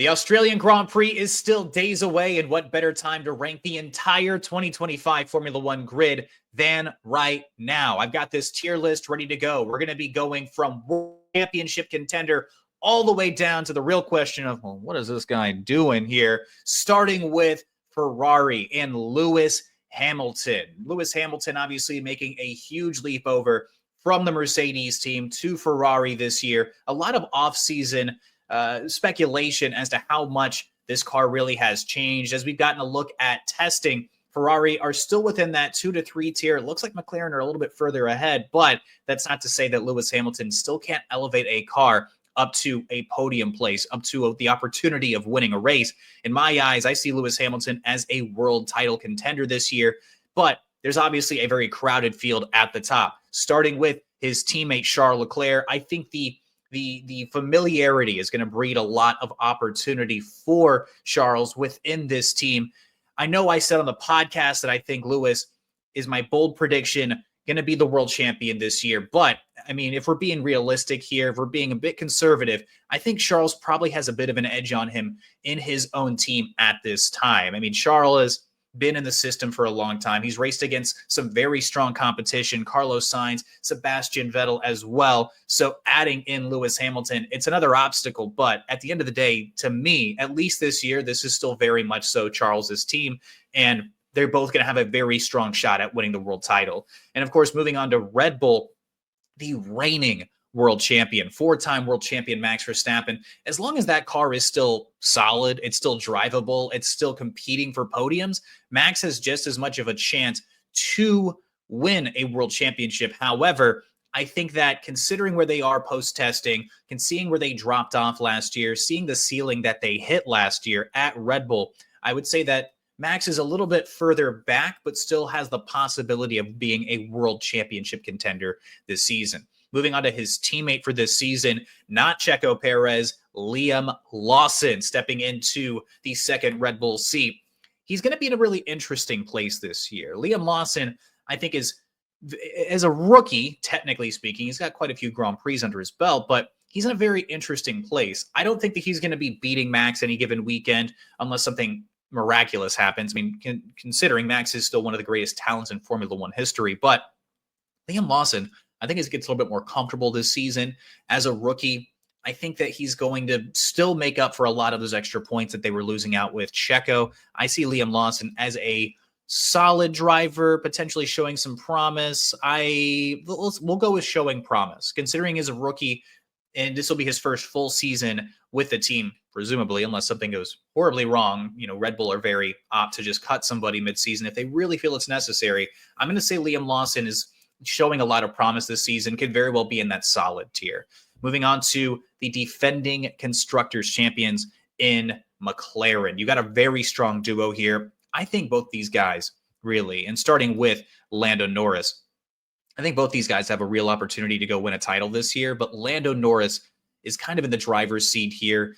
The Australian Grand Prix is still days away, and what better time to rank the entire 2025 Formula One grid than right now? I've got this tier list ready to go. We're going to be going from World Championship contender all the way down to the real question of, well, what is this guy doing here? Starting with Ferrari and Lewis Hamilton. Lewis Hamilton obviously making a huge leap over from the Mercedes team to Ferrari this year. A lot of off-season speculation as to how much this car really has changed. As we've gotten a look at testing, Ferrari are still within that 2 to 3 tier. It looks like McLaren are a little bit further ahead, but that's not to say that Lewis Hamilton still can't elevate a car up to a podium place, up to the opportunity of winning a race. In my eyes, I see Lewis Hamilton as a world title contender this year, but there's obviously a very crowded field at the top, starting with his teammate Charles Leclerc. I think the familiarity is going to breed a lot of opportunity for Charles within this team. I know I said on the podcast that I think Lewis is my bold prediction going to be the world champion this year. But I mean, if we're being realistic here, if we're being a bit conservative, I think Charles probably has a bit of an edge on him in his own team at this time. I mean, Charles has been in the system for a long time. He's raced against some very strong competition, Carlos Sainz, Sebastian Vettel as well. So adding in Lewis Hamilton, it's another obstacle. But at the end of the day, to me, at least this year, this is still very much so Charles's team. And they're both going to have a very strong shot at winning the world title. And of course, moving on to Red Bull, the reigning world champion, 4-time world champion Max Verstappen. As long as that car is still solid, it's still drivable, it's still competing for podiums, Max has just as much of a chance to win a world championship. However, I think that considering where they are post-testing, seeing where they dropped off last year, seeing the ceiling that they hit last year at Red Bull, I would say that Max is a little bit further back, but still has the possibility of being a world championship contender this season. Moving on to his teammate for this season, not Checo Perez, Liam Lawson stepping into the second Red Bull seat. He's going to be in a really interesting place this year. Liam Lawson, I think, is, as a rookie, technically speaking, he's got quite a few Grand Prix under his belt, but he's in a very interesting place. I don't think that he's going to be beating Max any given weekend unless something miraculous happens. I mean, considering Max is still one of the greatest talents in Formula One history, but Liam Lawson, I think, as he gets a little bit more comfortable this season as a rookie, I think that he's going to still make up for a lot of those extra points that they were losing out with Checo. I see Liam Lawson as a solid driver, potentially showing some promise. We'll go with showing promise, considering he's a rookie, and this will be his first full season with the team, presumably, unless something goes horribly wrong. You know, Red Bull are very apt to just cut somebody mid-season if they really feel it's necessary. I'm going to say Liam Lawson is showing a lot of promise this season, could very well be in that solid tier. Moving on to the defending Constructors champions in McLaren. You got a very strong duo here. I think both these guys, really, and starting with Lando Norris, I think both these guys have a real opportunity to go win a title this year, but Lando Norris is kind of in the driver's seat here.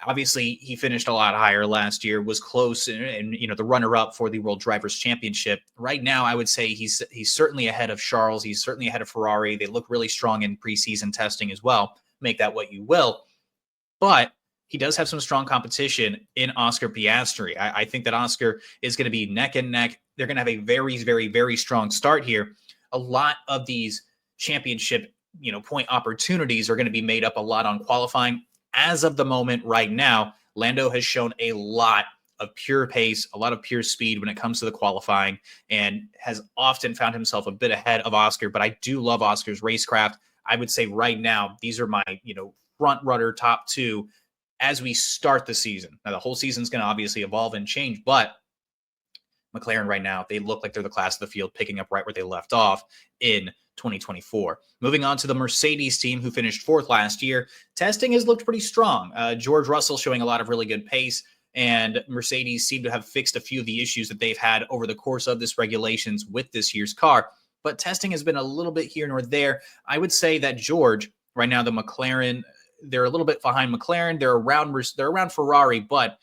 Obviously, he finished a lot higher last year, was close, and you know, the runner-up for the World Drivers' Championship. Right now, I would say he's certainly ahead of Charles. He's certainly ahead of Ferrari. They look really strong in preseason testing as well. Make that what you will. But he does have some strong competition in Oscar Piastri. I think that Oscar is going to be neck and neck. They're going to have a very, very, very strong start here. A lot of these championship, point opportunities are going to be made up a lot on qualifying. As of the moment right now, Lando has shown a lot of pure pace, a lot of pure speed when it comes to the qualifying, and has often found himself a bit ahead of Oscar. But I do love Oscar's racecraft. I would say right now, these are my, front runner top two as we start the season. Now, the whole season's going to obviously evolve and change, but McLaren right now, they look like they're the class of the field, picking up right where they left off in 2024. Moving on to the Mercedes team, who finished fourth last year. Testing has looked pretty strong. George Russell showing a lot of really good pace, and Mercedes seem to have fixed a few of the issues that they've had over the course of this regulations with this year's car. But testing has been a little bit here nor there. I would say that George, right now, the McLaren, they're a little bit behind McLaren. They're around Ferrari, but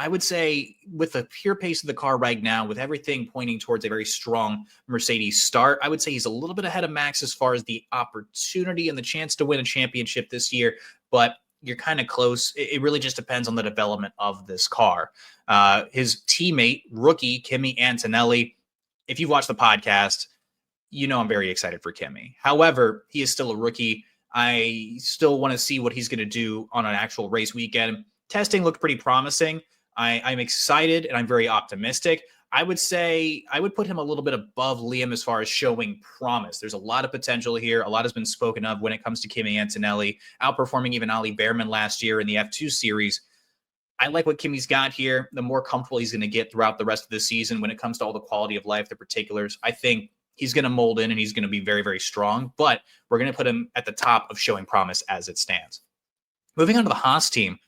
I would say with the pure pace of the car right now, with everything pointing towards a very strong Mercedes start, I would say he's a little bit ahead of Max as far as the opportunity and the chance to win a championship this year. But you're kind of close. It really just depends on the development of this car. His teammate, rookie Kimi Antonelli, if you've watched the podcast, you know I'm very excited for Kimi. However, he is still a rookie. I still want to see what he's going to do on an actual race weekend. Testing looked pretty promising. I'm excited and I'm very optimistic. I would say I would put him a little bit above Liam as far as showing promise. There's a lot of potential here. A lot has been spoken of when it comes to Kimi Antonelli, outperforming even Ollie Bearman last year in the F2 series. I like what Kimi's got here. The more comfortable he's going to get throughout the rest of the season when it comes to all the quality of life, the particulars, I think he's going to mold in and he's going to be very, very strong. But we're going to put him at the top of showing promise as it stands. Moving on to the Haas team,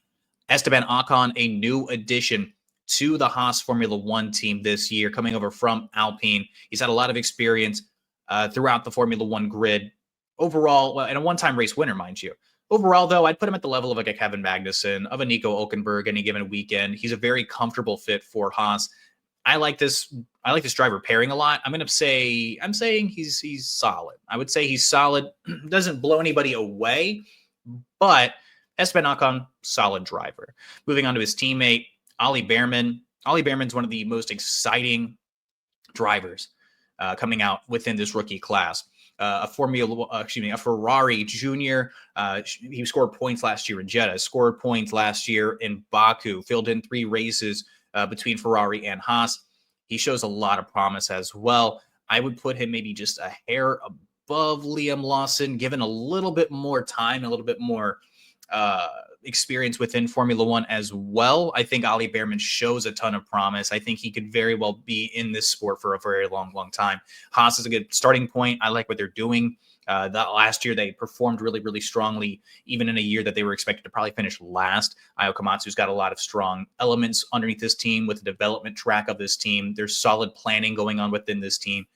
Esteban Ocon, a new addition to the Haas Formula One team this year, coming over from Alpine. He's had a lot of experience throughout the Formula One grid. Overall, well, and a one-time race winner, mind you. Overall, though, I'd put him at the level of like a Kevin Magnussen, of a Nico Hülkenberg any given weekend. He's a very comfortable fit for Haas. I like this driver pairing a lot. I'm saying he's solid. I would say he's solid. Doesn't blow anybody away, but Esteban Ocon, solid driver. Moving on to his teammate, Ollie Bearman. Ollie Bearman's one of the most exciting drivers coming out within this rookie class. A Ferrari junior. He scored points last year in Jeddah, scored points last year in Baku, filled in 3 races between Ferrari and Haas. He shows a lot of promise as well. I would put him maybe just a hair above Liam Lawson, given a little bit more time, a little bit more experience within Formula One as well. I think Ollie Bearman shows a ton of promise. I think he could very well be in this sport for a very long, long time. Haas is a good starting point. I like what they're doing. That last year they performed really, really strongly, even in a year that they were expected to probably finish last. Ayo Komatsu's got a lot of strong elements underneath this team with the development track of this team. There's solid planning going on within this team.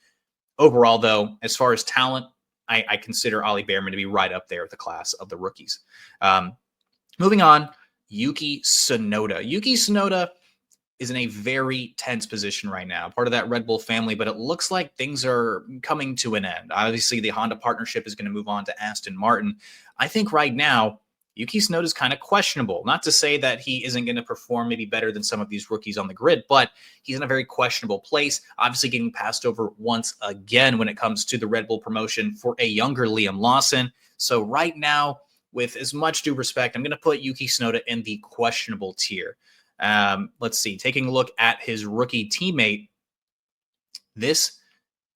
Overall, though, as far as talent, I consider Ollie Bearman to be right up there with the class of the rookies. Moving on, Yuki Tsunoda. Yuki Tsunoda is in a very tense position right now, part of that Red Bull family, but it looks like things are coming to an end. Obviously, the Honda partnership is going to move on to Aston Martin. I think right now, Yuki Tsunoda is kind of questionable. Not to say that he isn't going to perform maybe better than some of these rookies on the grid, but he's in a very questionable place, obviously getting passed over once again when it comes to the Red Bull promotion for a younger Liam Lawson. So right now, with as much due respect, I'm going to put Yuki Tsunoda in the questionable tier. Let's see. Taking a look at his rookie teammate, this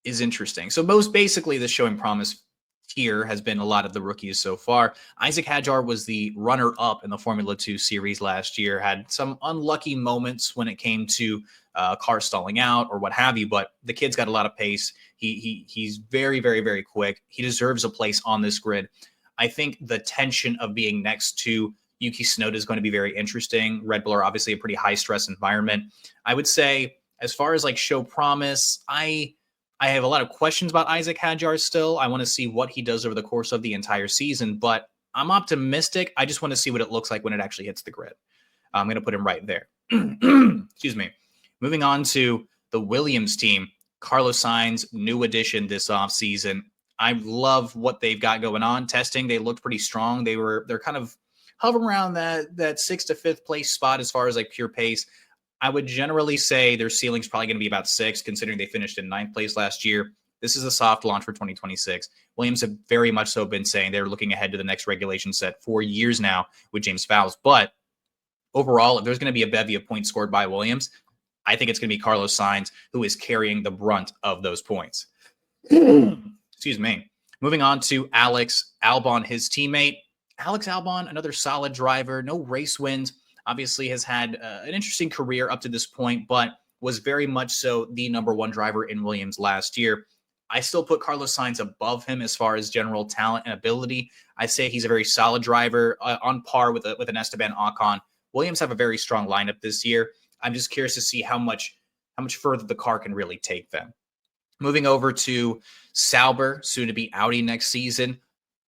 is interesting. So most basically, the showing promise tier has been a lot of the rookies so far. Isaac Hadjar was the runner-up in the Formula 2 series last year, had some unlucky moments when it came to car stalling out or what have you, but the kid's got a lot of pace. He's very, very, very quick. He deserves a place on this grid. I think the tension of being next to Yuki Tsunoda is going to be very interesting. Red Bull are obviously a pretty high-stress environment. I would say, as far as like show promise, I have a lot of questions about Isaac Hadjar still. I want to see what he does over the course of the entire season, but I'm optimistic. I just want to see what it looks like when it actually hits the grid. I'm going to put him right there. Excuse me. Moving on to the Williams team, Carlos Sainz, new addition this offseason. I love what they've got going on. Testing, they looked pretty strong. They're kind of hovering around that 6th to 5th place spot as far as like pure pace. I would generally say their ceiling's probably going to be about 6, considering they finished in 9th place last year. This is a soft launch for 2026. Williams have very much so been saying they're looking ahead to the next regulation set for years now with James Fowles. But overall, if there's going to be a bevy of points scored by Williams, I think it's going to be Carlos Sainz who is carrying the brunt of those points. Excuse me. Moving on to Alex Albon, his teammate. Alex Albon, another solid driver, no race wins. Obviously has had an interesting career up to this point, but was very much so the number 1 driver in Williams last year. I still put Carlos Sainz above him as far as general talent and ability. I say he's a very solid driver, on par with an Esteban Ocon. Williams have a very strong lineup this year. I'm just curious to see how much further the car can really take them. Moving over to Sauber, soon to be Audi next season.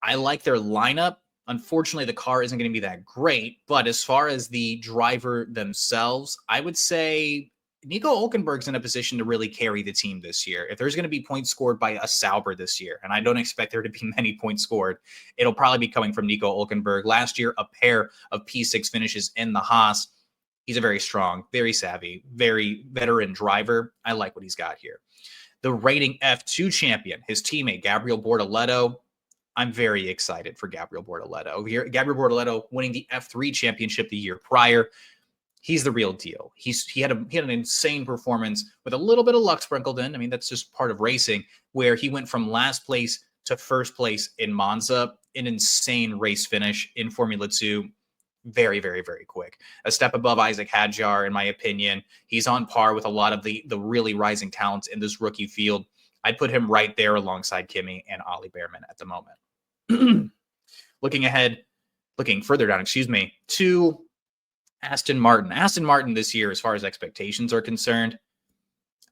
I like their lineup. Unfortunately, the car isn't going to be that great, but as far as the driver themselves, I would say Nico Hulkenberg's in a position to really carry the team this year. If there's going to be points scored by a Sauber this year, and I don't expect there to be many points scored, it'll probably be coming from Nico Hulkenberg. Last year, a pair of P6 finishes in the Haas. He's a very strong, very savvy, very veteran driver. I like what he's got here. The rating F2 champion, his teammate, Gabriel Bortoleto. I'm very excited for Gabriel Bortoleto. Gabriel Bortoleto winning the F3 championship the year prior. He's the real deal. He had an insane performance with a little bit of luck sprinkled in. I mean, that's just part of racing, where he went from last place to first place in Monza, an insane race finish in Formula 2. Very, very, very quick. A step above Isaac Hadjar, in my opinion. He's on par with a lot of the really rising talents in this rookie field. I'd put him right there alongside Kimi and Ollie Behrman at the moment. Looking further down, to Aston Martin. Aston Martin this year, as far as expectations are concerned,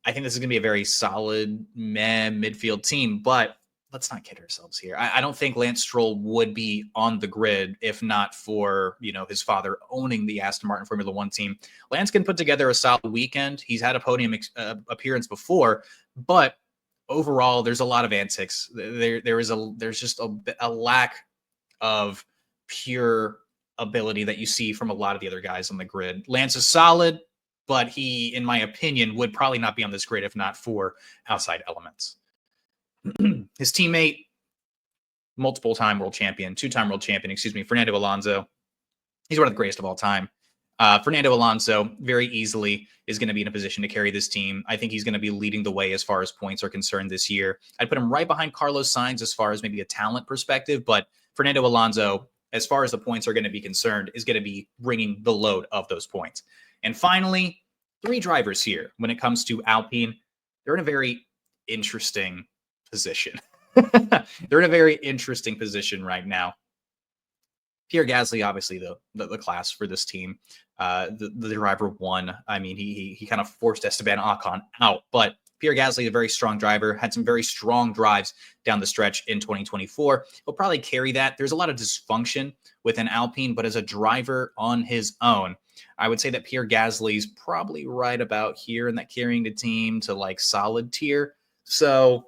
I think this is going to be a very solid midfield team, but let's not kid ourselves here. I don't think Lance Stroll would be on the grid if not for, his father owning the Aston Martin Formula One team. Lance can put together a solid weekend. He's had a podium appearance before, but overall, there's a lot of antics. There's just a lack of pure ability that you see from a lot of the other guys on the grid. Lance is solid, but he, in my opinion, would probably not be on this grid if not for outside elements. His teammate, two-time world champion, Fernando Alonso. He's one of the greatest of all time. Fernando Alonso very easily is going to be in a position to carry this team. I think he's going to be leading the way as far as points are concerned this year. I'd put him right behind Carlos Sainz as far as maybe a talent perspective, but Fernando Alonso, as far as the points are going to be concerned, is going to be bringing the load of those points. And finally, 3 drivers here. When it comes to Alpine, they're in a very interesting position. They're in a very interesting position right now. Pierre Gasly, obviously the class for this team. The driver won. I mean, he kind of forced Esteban Ocon out, but Pierre Gasly, a very strong driver, had some very strong drives down the stretch in 2024. He'll probably carry that. There's a lot of dysfunction within Alpine, but as a driver on his own, I would say that Pierre Gasly's probably right about here in that carrying the team to like solid tier. So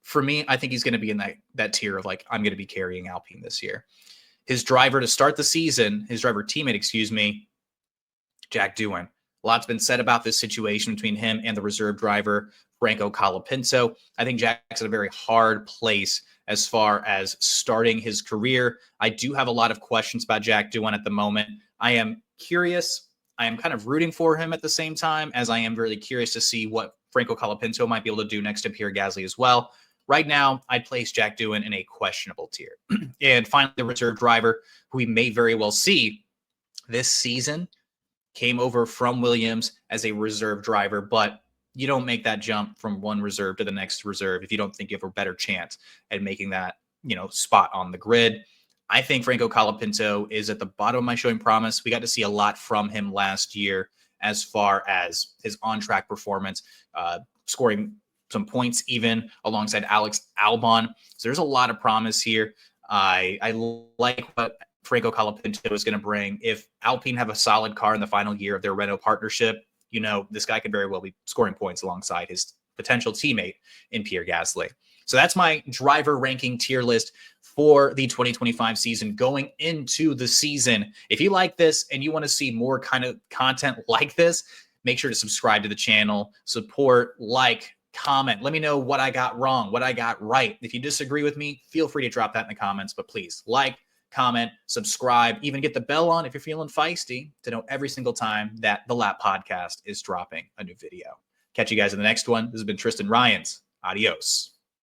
for me, I think he's going to be in that tier of like, I'm going to be carrying Alpine this year. His driver to start the season, his driver teammate, Jack Doohan. A lot's been said about this situation between him and the reserve driver, Franco Colapinto. I think Jack's in a very hard place as far as starting his career. I do have a lot of questions about Jack Doohan at the moment. I am curious. I am kind of rooting for him at the same time, as I am really curious to see what Franco Colapinto might be able to do next to Pierre Gasly as well. Right now, I'd place Jack Doohan in a questionable tier. And finally, the reserve driver, who we may very well see this season, came over from Williams as a reserve driver, but you don't make that jump from one reserve to the next reserve if you don't think you have a better chance at making that, spot on the grid. I think Franco Colapinto is at the bottom of my showing promise. We got to see a lot from him last year as far as his on-track performance, scoring some points even alongside Alex Albon. So there's a lot of promise here. I like what Franco Colapinto is going to bring. If Alpine have a solid car in the final year of their Renault partnership, this guy could very well be scoring points alongside his potential teammate in Pierre Gasly. So that's my driver ranking tier list for the 2025 season going into the season. If you like this and you want to see more kind of content like this, make sure to subscribe to the channel, support, comment. Let me know what I got wrong, what I got right. If you disagree with me, feel free to drop that in the comments, but please comment, subscribe, even get the bell on if you're feeling feisty to know every single time that the Lap Podcast is dropping a new video. Catch you guys in the next one. This has been Tristan Ryans. Adios.